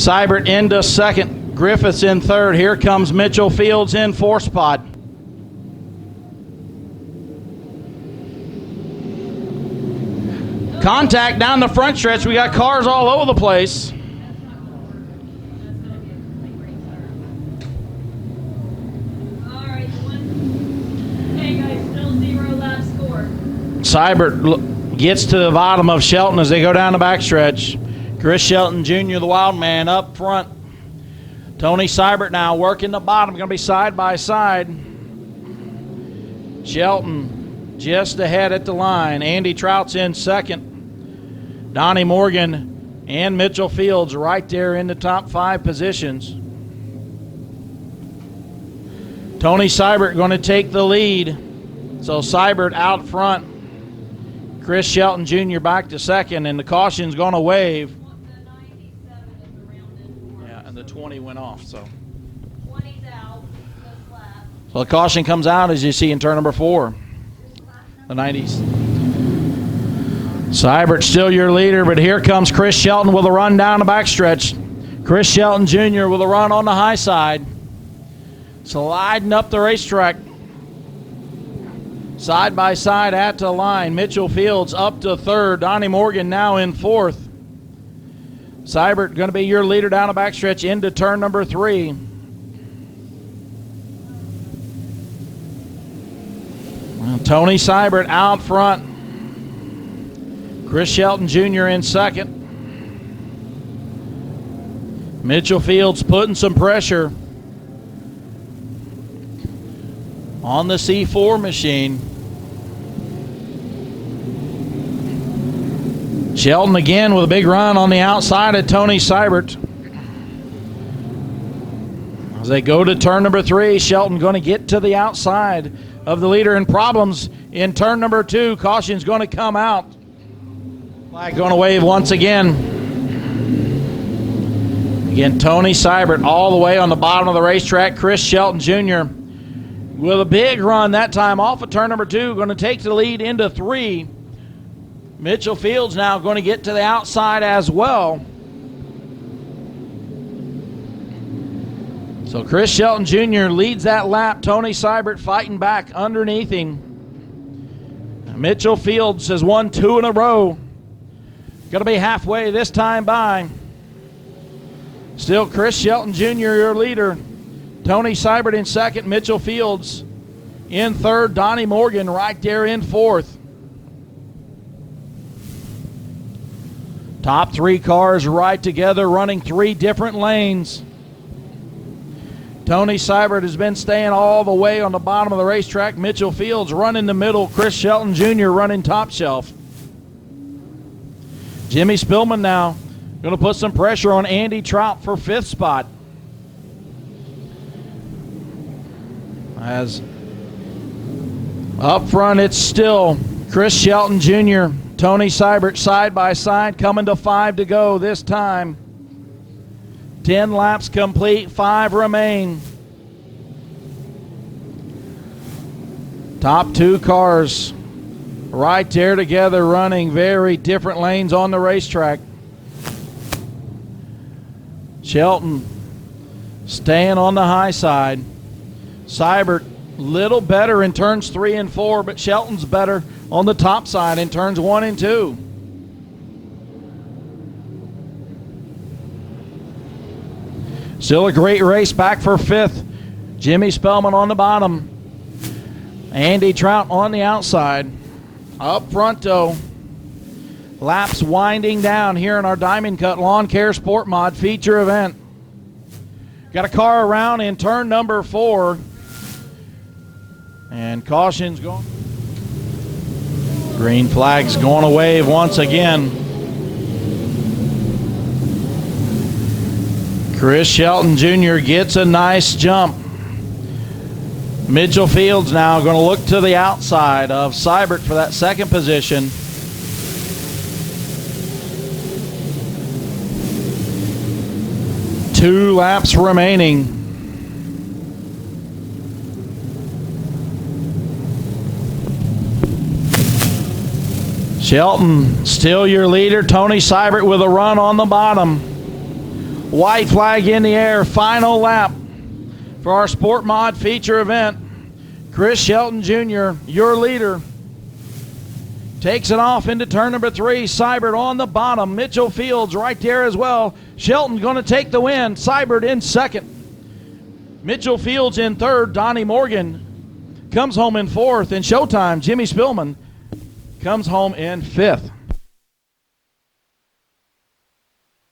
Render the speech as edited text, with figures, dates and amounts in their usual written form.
Seibert into second. Griffiths in third. Here comes Mitchell Fields in fourth spot. Contact down the front stretch. We got cars all over the place. Seibert gets to the bottom of Shelton as they go down the backstretch. Chris Shelton Jr., the wild man, up front. Tony Seibert now working the bottom. Going to be side by side. Shelton just ahead at the line. Andy Trout's in second. Donnie Morgan and Mitchell Fields right there in the top 5 positions. Tony Seibert going to take the lead. So Seibert out front. Chris Shelton Jr. back to second, and the caution's going to wave. Yeah, and the 20 went off. So 20's out. So the caution comes out, as you see in turn number 4. The 90s. Seibert still your leader, but here comes Chris Shelton with a run down the backstretch. Chris Shelton Jr. with a run on the high side. Sliding up the racetrack. Side by side at the line. Mitchell Fields up to third. Donnie Morgan now in fourth. Seibert going to be your leader down the backstretch into turn number 3. Well, Tony Seibert out front. Chris Shelton Jr. in second. Mitchell Fields putting some pressure on the C4 machine. Shelton again with a big run on the outside of Tony Seibert. As they go to turn number 3, Shelton going to get to the outside of the leader, and problems in turn number 2. Caution's going to come out. Flag going to wave once again. Again, Tony Seibert all the way on the bottom of the racetrack. Chris Shelton Jr. with a big run that time off of turn number 2, going to take the lead into 3. Mitchell Fields now going to get to the outside as well. So Chris Shelton Jr. leads that lap. Tony Seibert fighting back underneath him. Mitchell Fields has won 2 in a row. Going to be halfway this time by. Still Chris Shelton Jr. your leader. Tony Seibert in second. Mitchell Fields in third. Donnie Morgan right there in fourth. Top 3 cars right together, running 3 different lanes. Tony Seibert has been staying all the way on the bottom of the racetrack. Mitchell Fields running the middle. Chris Shelton Jr. running top shelf. Jimmy Spillman now going to put some pressure on Andy Trout for 5th spot. As up front, it's still Chris Shelton Jr., Tony Seibert side by side, coming to 5 to go this time. 10 laps complete, 5 remain. Top 2 cars right there together, running very different lanes on the racetrack. Shelton staying on the high side. Seibert little better in turns 3 and 4, but Shelton's better on the top side in turns 1 and 2. Still a great race back for 5th. Jimmy Spellman on the bottom. Andy Trout on the outside. Up front though, laps winding down here in our Diamond Cut Lawn Care Sport Mod feature event. Got a car around in turn number 4. And caution's going. Green flag's going to wave once again. Chris Shelton Jr. gets a nice jump. Mitchell Fields now going to look to the outside of Seibert for that second position. Two laps remaining. Shelton still your leader. Tony Seibert with a run on the bottom. White flag in the air. Final lap for our Sport Mod feature event. Chris Shelton Jr., your leader, takes it off into turn number 3. Seibert on the bottom. Mitchell Fields right there as well. Shelton going to take the win. Seibert in second. Mitchell Fields in third. Donnie Morgan comes home in fourth. And Showtime, Jimmy Spillman, comes home in fifth.